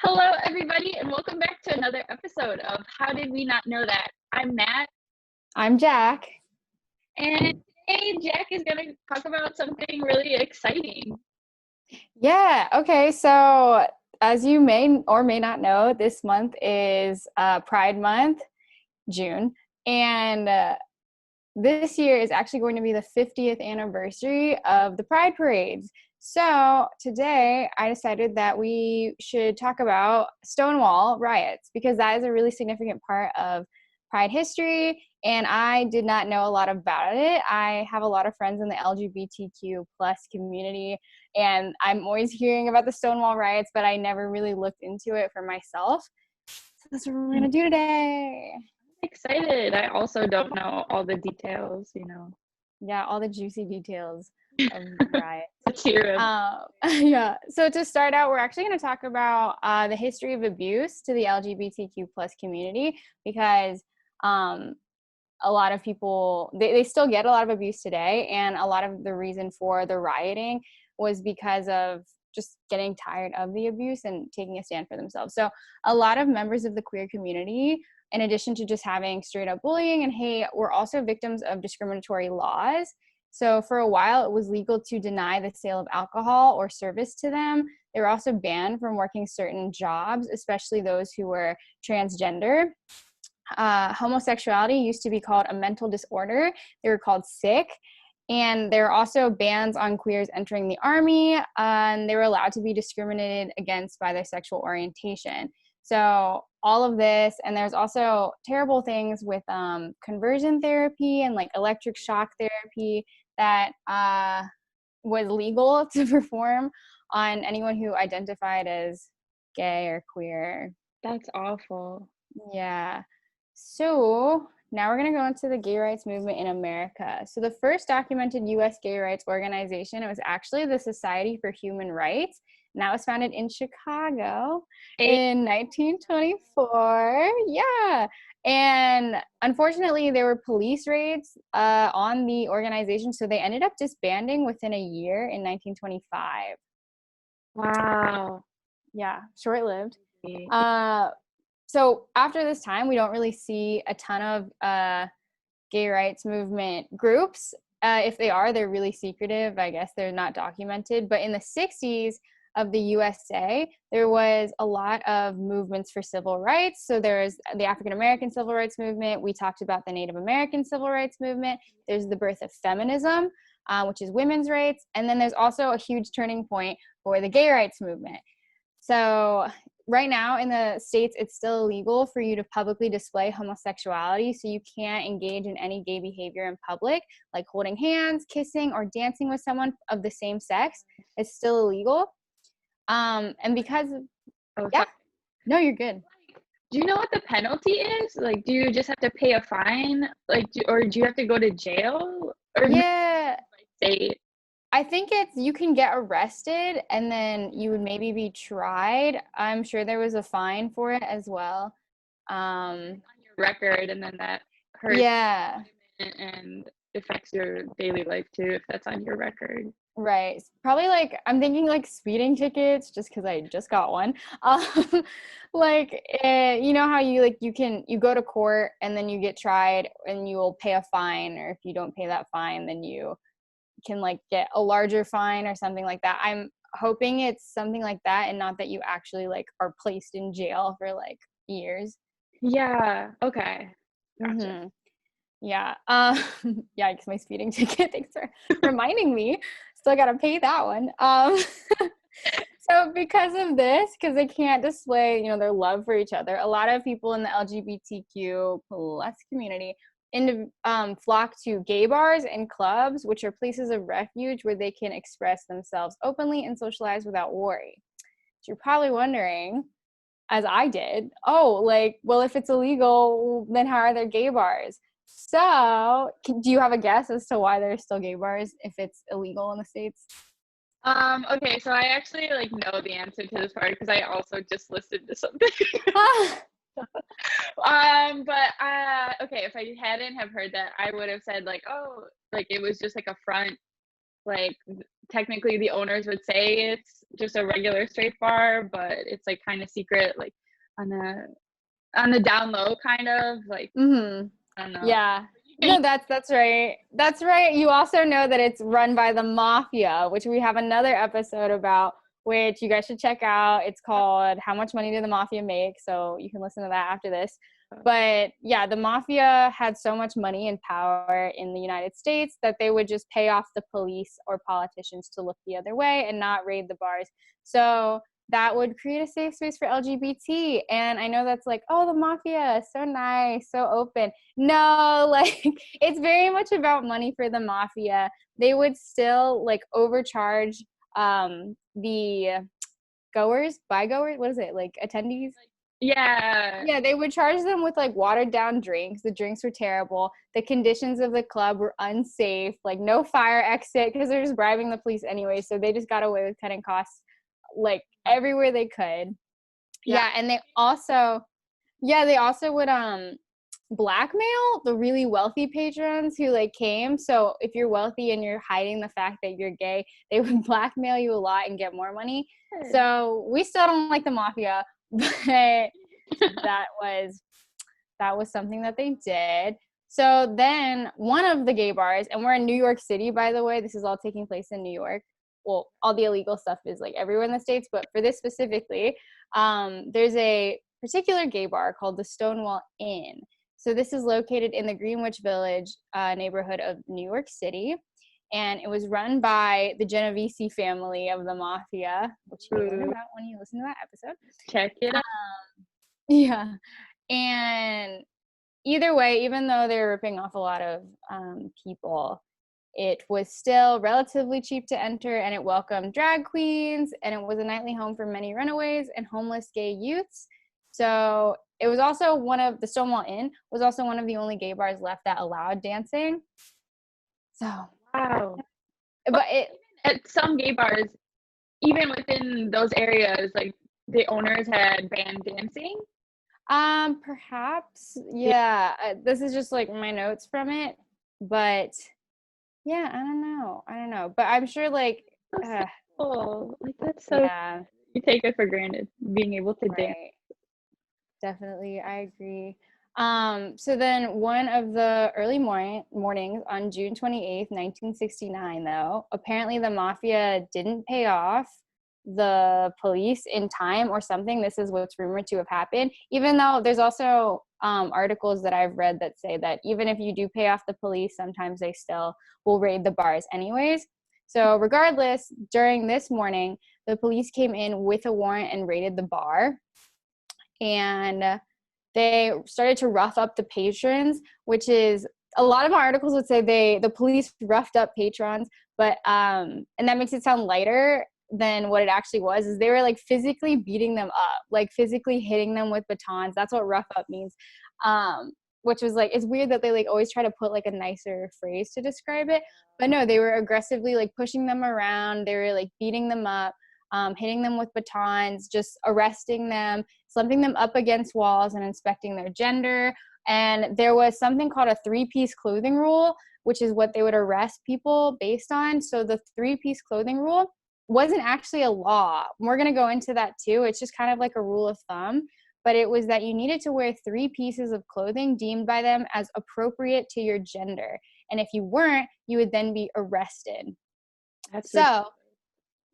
Hello, everybody, and welcome back to another episode of How Did We Not Know That? I'm Matt, I'm Jack. and today Jack is going to talk about something really exciting. Yeah, okay. So, as you may or may not know, this month is Pride Month, June. And this year is actually going to be the 50th anniversary of the Pride Parades. So, today I decided that we should talk about Stonewall Riots because that is a really significant part of Pride history. And I did not know a lot about it. I have a lot of friends in the LGBTQ plus community, and I'm always hearing about the Stonewall Riots, but I never really looked into it for myself. So that's what we're going to do today. I'm excited. I also don't know all the details. Yeah, all the juicy details of the riot. Let's hear it. Yeah. So to start out, we're actually going to talk about the history of abuse to the LGBTQ plus community because a lot of people, they still get a lot of abuse today. And a lot of the reason for the rioting was because of just getting tired of the abuse and taking a stand for themselves. So a lot of members of the queer community, in addition to just having straight up bullying and hate, were also victims of discriminatory laws. So for a while, it was legal to deny the sale of alcohol or service to them. They were also banned from working certain jobs, especially those who were transgender. Homosexuality used to be called a mental disorder. They were called sick. And there were also bans on queers entering the army, and they were allowed to be discriminated against by their sexual orientation. So all of this, and there's also terrible things with conversion therapy and like electric shock therapy that was legal to perform on anyone who identified as gay or queer. That's awful. Yeah. So now we're going to go into the gay rights movement in America. So the first documented U.S. gay rights organization, it was actually the Society for Human Rights, and that was founded in Chicago in 1924. Yeah. And unfortunately, there were police raids on the organization, so they ended up disbanding within a year in 1925. Wow. Yeah, short-lived. So after this time, we don't really see a ton of gay rights movement groups. If they are, they're really secretive. I guess they're not documented. But in the 60s of the USA, there was a lot of movements for civil rights. So there's the African American civil rights movement. We talked about the Native American civil rights movement. There's the birth of feminism, which is women's rights. And then there's also a huge turning point for the gay rights movement. So right now in the States, it's still illegal for you to publicly display homosexuality. So you can't engage in any gay behavior in public, like holding hands, kissing, or dancing with someone of the same sex. It's still illegal. And because, yeah, no, you're good. Do you know what the penalty is? Like, do you just have to pay a fine? Like, or do you have to go to jail? Or Yeah. state? I think it's you can get arrested and then you would maybe be tried. I'm sure there was a fine for it as well. On your record, and then that hurts. Yeah. And affects your daily life too if that's on your record. Right. Probably like I'm thinking like speeding tickets just because I just got one. You know how you go to court and then you get tried and you will pay a fine, or if you don't pay that fine, then you can like get a larger fine or something like that. I'm hoping it's something like that and not that you actually like are placed in jail for like years. Yeah. Okay. Gotcha. Mm-hmm. Yeah. Yeah, because my speeding ticket, thanks for reminding me. Still got to pay that one. So because of this, because they can't display, their love for each other, a lot of people in the LGBTQ plus community flock to gay bars and clubs, which are places of refuge where they can express themselves openly and socialize without worry. So you're probably wondering, as I did, well, if it's illegal, then how are there gay bars? So do you have a guess as to why there's still gay bars if it's illegal in the States? Okay, so I actually know the answer to this part because I also just listened to something. Okay, if I hadn't have heard that, I would have said it was just like a front like technically the owners would say it's just a regular straight bar, but it's like kind of secret, like on the down low, kind of like Mhm. I don't know. Yeah. No, that's right. That's right. You also know that it's run by the mafia, which we have another episode about, which you guys should check out. It's called How Much Money Did the Mafia Make? So you can listen to that after this. But yeah, the mafia had so much money and power in the United States that they would just pay off the police or politicians to look the other way and not raid the bars. So that would create a safe space for LGBT. And I know that's like, oh, the mafia, so nice, so open. No, like it's very much about money for the mafia. They would still like overcharge the bygoers, what is it? Like attendees? Yeah. Yeah, they would charge them with like watered down drinks. The drinks were terrible. The conditions of the club were unsafe, like no fire exit because they're just bribing the police anyway. So they just got away with cutting costs like everywhere they could. Yeah, and they also would blackmail the really wealthy patrons who like came. So if you're wealthy and you're hiding the fact that you're gay, they would blackmail you a lot and get more money. So we still don't like the mafia, but that was something that they did. So then one of the gay bars, and we're in New York City, by the way, this is all taking place in New York. Well, all the illegal stuff is like everywhere in the States, but for this specifically, there's a particular gay bar called the Stonewall Inn. So this is located in the Greenwich Village neighborhood of New York City. And it was run by the Genovese family of the mafia, which you learn about when you listen to that episode. Check it out. Yeah. And either way, even though they were ripping off a lot of people, it was still relatively cheap to enter, and it welcomed drag queens, and it was a nightly home for many runaways and homeless gay youths. So it was also the Stonewall Inn was also one of the only gay bars left that allowed dancing. So Wow. But at some gay bars, even within those areas, like the owners had banned dancing. Perhaps, yeah. This is just like my notes from it, but yeah, I don't know. But I'm sure like That's so cool. Like that's so yeah, you take it for granted being able to dance. right. Definitely, I agree. So then one of the early mornings on June 28th, 1969, though, apparently the mafia didn't pay off the police in time or something. This is what's rumored to have happened, even though there's also articles that I've read that say that even if you do pay off the police, sometimes they still will raid the bars anyways. So regardless, during this morning, the police came in with a warrant and raided the bar. And they started to rough up the patrons, which is a lot of articles would say the police roughed up patrons, but and that makes it sound lighter than what it actually was. Is they were like physically beating them up, like physically hitting them with batons. That's what rough up means. Which was like, it's weird that they like always try to put like a nicer phrase to describe it, but no, they were aggressively like pushing them around. They were like beating them up, hitting them with batons, just arresting them, slumping them up against walls and inspecting their gender. And there was something called a 3-piece clothing rule, which is what they would arrest people based on. So the 3-piece clothing rule wasn't actually a law. We're going to go into that too. It's just kind of like a rule of thumb, but it was that you needed to wear 3 pieces of clothing deemed by them as appropriate to your gender. And if you weren't, you would then be arrested.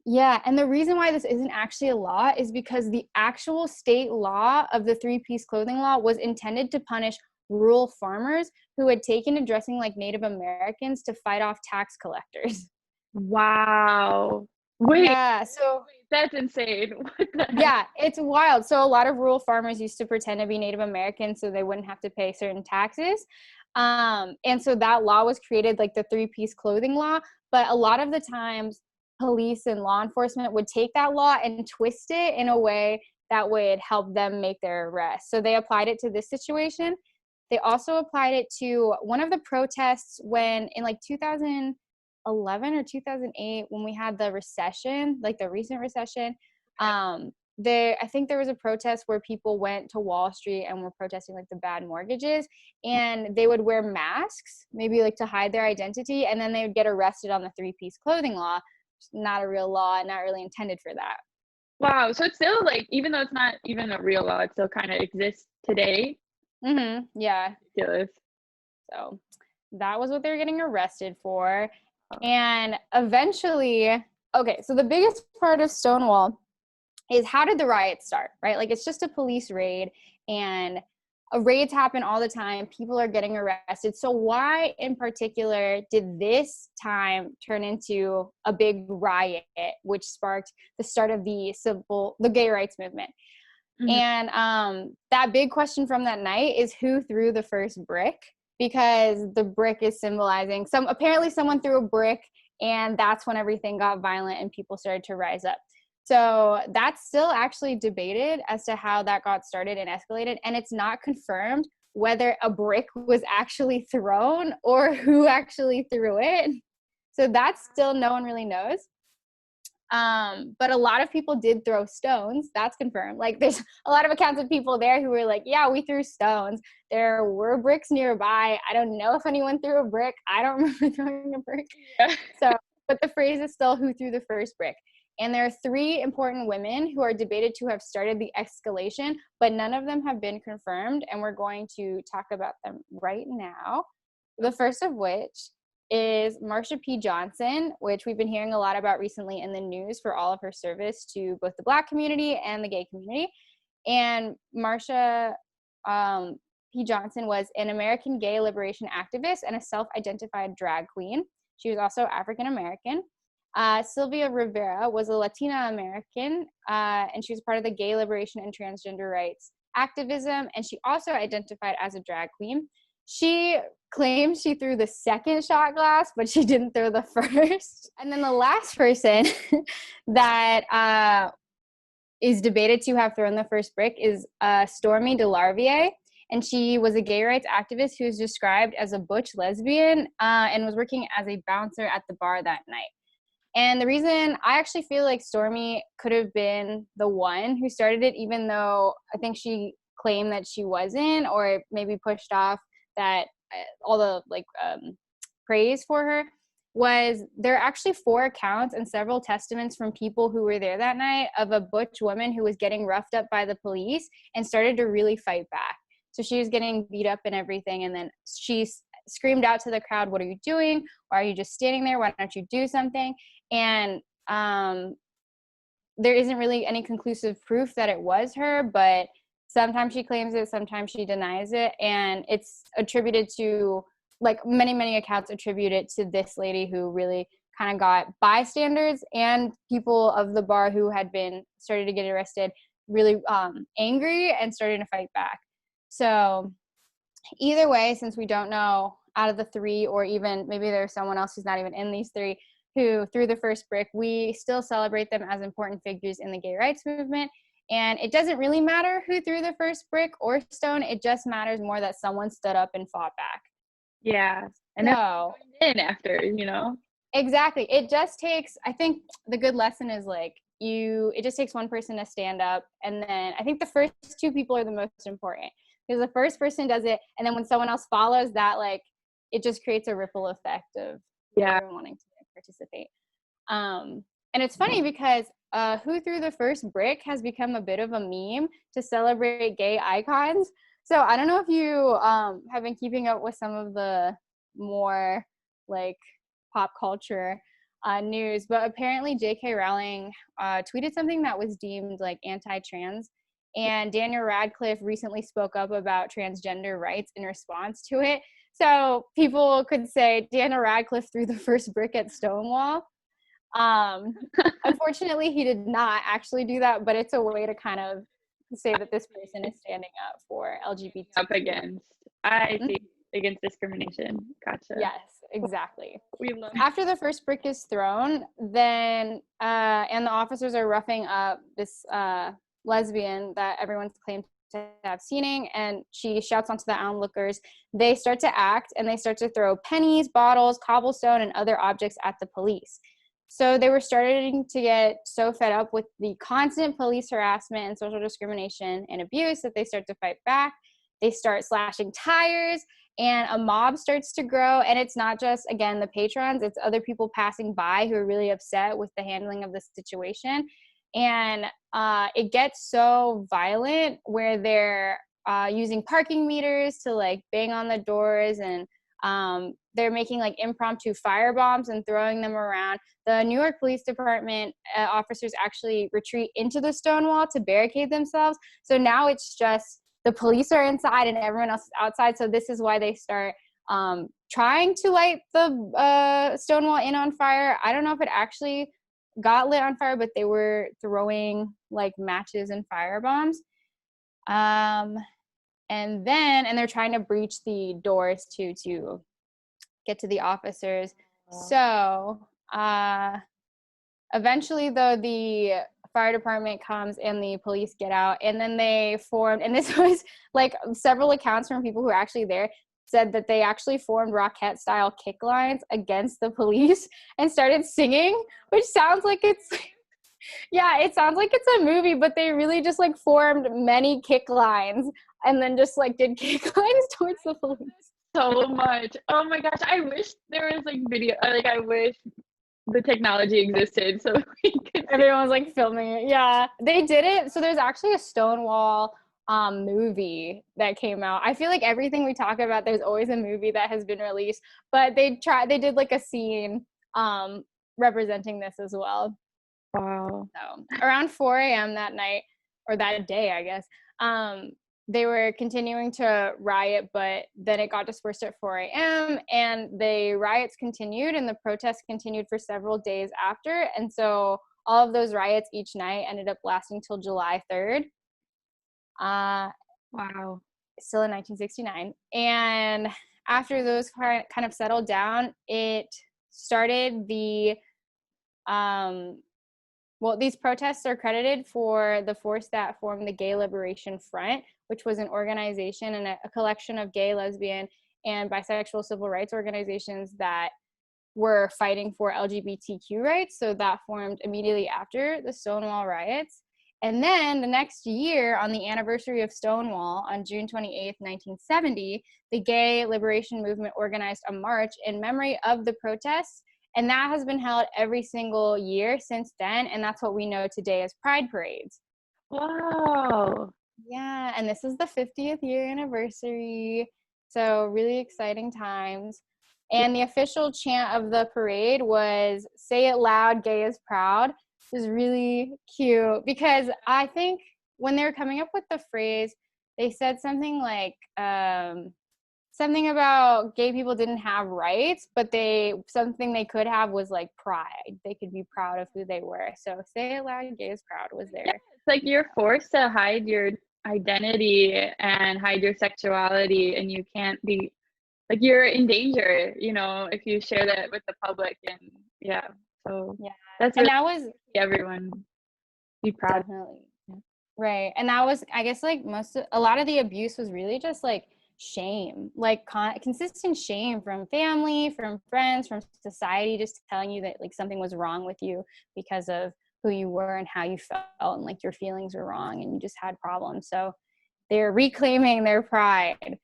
Yeah, and the reason why this isn't actually a law is because the actual state law of the 3-piece clothing law was intended to punish rural farmers who had taken to dressing like Native Americans to fight off tax collectors. Wow. Wait. Yeah, so that's insane. What the heck? Yeah, it's wild. So a lot of rural farmers used to pretend to be Native American so they wouldn't have to pay certain taxes. And so that law was created, like the 3-piece clothing law. But a lot of the times, police and law enforcement would take that law and twist it in a way that would help them make their arrest. So they applied it to this situation. They also applied it to one of the protests when in like 2011 or 2008, when we had the recession, like the recent recession. I think there was a protest where people went to Wall Street and were protesting like the bad mortgages, and they would wear masks, maybe like to hide their identity, and then they would get arrested on the 3-piece clothing law. Not a real law, not really intended for that. Wow. So it's still like, even though it's not even a real law, it still kind of exists today. Yeah. Ridiculous. So that was what they were getting arrested for. Oh. And eventually, okay, so the biggest part of Stonewall is, how did the riots start, right? Like, it's just a police raid, and raids happen all the time. People are getting arrested. So why in particular did this time turn into a big riot, which sparked the start of the gay rights movement? And that big question from that night is, who threw the first brick? Because the brick is symbolizing apparently someone threw a brick, and that's when everything got violent and people started to rise up. So that's still actually debated as to how that got started and escalated, and it's not confirmed whether a brick was actually thrown or who actually threw it. So that's still, no one really knows. But a lot of people did throw stones. That's confirmed. Like, there's a lot of accounts of people there who were like, yeah, we threw stones. There were bricks nearby. I don't know if anyone threw a brick. I don't remember throwing a brick. Yeah. So, but the phrase is still, who threw the first brick? And there are 3 important women who are debated to have started the escalation, but none of them have been confirmed. And we're going to talk about them right now. The first of which is Marsha P. Johnson, which we've been hearing a lot about recently in the news for all of her service to both the Black community and the gay community. And Marsha P. Johnson was an American gay liberation activist and a self-identified drag queen. She was also African American. Sylvia Rivera was a Latina American, and she was part of the gay liberation and transgender rights activism, and she also identified as a drag queen. She claims she threw the second shot glass, but she didn't throw the first. And then the last person that is debated to have thrown the first brick is Stormy DeLarvier. And she was a gay rights activist who was described as a butch lesbian and was working as a bouncer at the bar that night. And the reason I actually feel like Stormy could have been the one who started it, even though I think she claimed that she wasn't, or maybe pushed off that all the praise for her, was there are actually 4 accounts and several testaments from people who were there that night of a butch woman who was getting roughed up by the police and started to really fight back. So she was getting beat up and everything, and then she screamed out to the crowd, "What are you doing? Why are you just standing there? Why don't you do something?" And there isn't really any conclusive proof that it was her, but sometimes she claims it, sometimes she denies it, and it's attributed to, like, many accounts attribute it to this lady who really kind of got bystanders and people of the bar who had been started to get arrested really angry and starting to fight back. So either way, since we don't know out of the 3, or even maybe there's someone else who's not even in these 3 who threw the first brick, we still celebrate them as important figures in the gay rights movement. And it doesn't really matter who threw the first brick or stone. It just matters more that someone stood up and fought back. Yeah. And no. In after, Exactly. It just takes, I think the good lesson is it just takes one person to stand up. And then I think the first 2 people are the most important, because the first person does it, and then when someone else follows that, it just creates a ripple effect of everyone wanting to participate. And it's funny because who threw the first brick has become a bit of a meme to celebrate gay icons. So I don't know if you have been keeping up with some of the more pop culture news, but apparently J.K. Rowling tweeted something that was deemed anti-trans, and Daniel Radcliffe recently spoke up about transgender rights in response to it. So people could say Daniel Radcliffe threw the first brick at Stonewall. Unfortunately, he did not actually do that, but it's a way to kind of say that this person is standing up for LGBT. Up against discrimination. Gotcha. Yes, exactly. After the first brick is thrown, then and the officers are roughing up this lesbian that everyone's claimed to have seen, and she shouts onto the onlookers. They start to act, and they start to throw pennies, bottles, cobblestone, and other objects at the police. So they were starting to get so fed up with the constant police harassment and social discrimination and abuse that they start to fight back. They start slashing tires, and a mob starts to grow. And it's not just, again, the patrons, it's other people passing by who are really upset with the handling of the situation. And it gets so violent where they're using parking meters to like bang on the doors, and they're making like impromptu fire bombs and throwing them around. The New York Police Department officers actually retreat into the Stonewall to barricade themselves. So now it's just the police are inside and everyone else is outside. So this is why they start trying to light the Stonewall Inn on fire. I don't know if it actually got lit on fire, but they were throwing like matches and fire bombs. And they're trying to breach the doors to get to the officers. So eventually, though, the fire department comes and the police get out, and then they formed, and this was like several accounts from people who were actually there said that they actually formed Rockette style kick lines against the police and started singing, which sounds like it's yeah, it sounds like it's a movie, but they really just like formed many kick lines and then just like did kick lines towards the police. So much. Oh my gosh, I wish there was like video, like I wish the technology existed so we could everyone was like filming it. Yeah, they did it. So there's actually a Stonewall movie that came out. I feel like everything we talk about, there's always a movie that has been released, but they did like a scene representing this as well. Wow. So around 4 a.m. that night, or that day, I guess, they were continuing to riot, but then it got dispersed at 4 a.m. and the riots continued and the protests continued for several days after. And so all of those riots each night ended up lasting till July 3rd. Wow. Still in 1969. And after those kind of settled down, it started the these protests are credited for the force that formed the Gay Liberation Front, which was an organization and a collection of gay, lesbian, and bisexual civil rights organizations that were fighting for LGBTQ rights. So that formed immediately after the Stonewall Riots. And then the next year, on the anniversary of Stonewall, on June 28th, 1970, the Gay Liberation Movement organized a march in memory of the protests. And that has been held every single year since then. And that's what we know today as Pride Parades. Wow. Yeah, and this is the 50th year anniversary. So really exciting times. And the official chant of the parade was "Say it loud, gay is proud." It was really cute because I think when they were coming up with the phrase, they said something like, something about gay people didn't have rights, but something they could have was like pride. They could be proud of who they were. So "Say it loud, gay is proud" was there. Yeah, it's like you're forced to hide your identity and hide your sexuality, and you can't be like, you're in danger, if you share that with the public. And yeah, so yeah, that's and really, that was everyone be proud. definitely right. And that was, I guess, like a lot of the abuse was really just like shame, like consistent shame from family, from friends, from society, just telling you that like something was wrong with you because of who you were and how you felt, and like your feelings were wrong and you just had problems. So they're reclaiming their pride.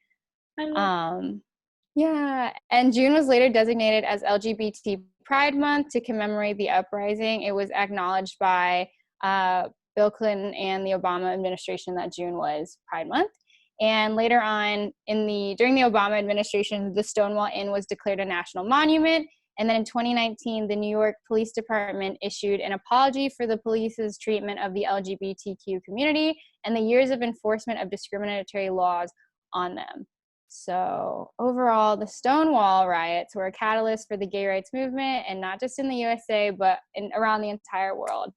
Yeah, and June was later designated as LGBT Pride Month to commemorate the uprising. It was acknowledged by Bill Clinton and the Obama administration that June was Pride Month. And later on, during the Obama administration, the Stonewall Inn was declared a national monument. And then in 2019, the New York Police Department issued an apology for the police's treatment of the LGBTQ community and the years of enforcement of discriminatory laws on them. So overall, the Stonewall riots were a catalyst for the gay rights movement, and not just in the USA, but around the entire world.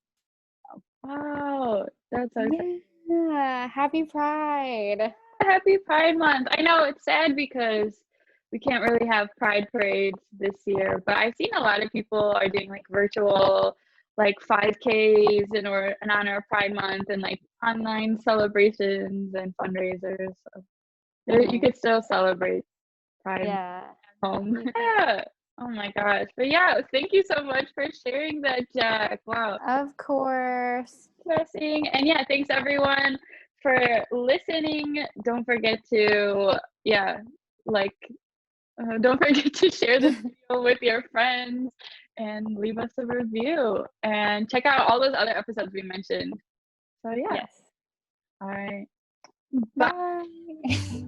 Wow, that's so yeah. Happy Pride. Happy Pride Month. I know it's sad because we can't really have pride parades this year, but I've seen a lot of people are doing like virtual like 5Ks in honor of Pride Month, and like online celebrations and fundraisers. So you could still celebrate Pride at home. Yeah. Oh my gosh. But yeah, thank you so much for sharing that, Jack. Wow. Of course. Interesting. And yeah, thanks everyone for listening. Don't forget to, yeah, like, don't forget to share this video with your friends and leave us a review. And check out all those other episodes we mentioned. So yeah. Yes. All right. Bye.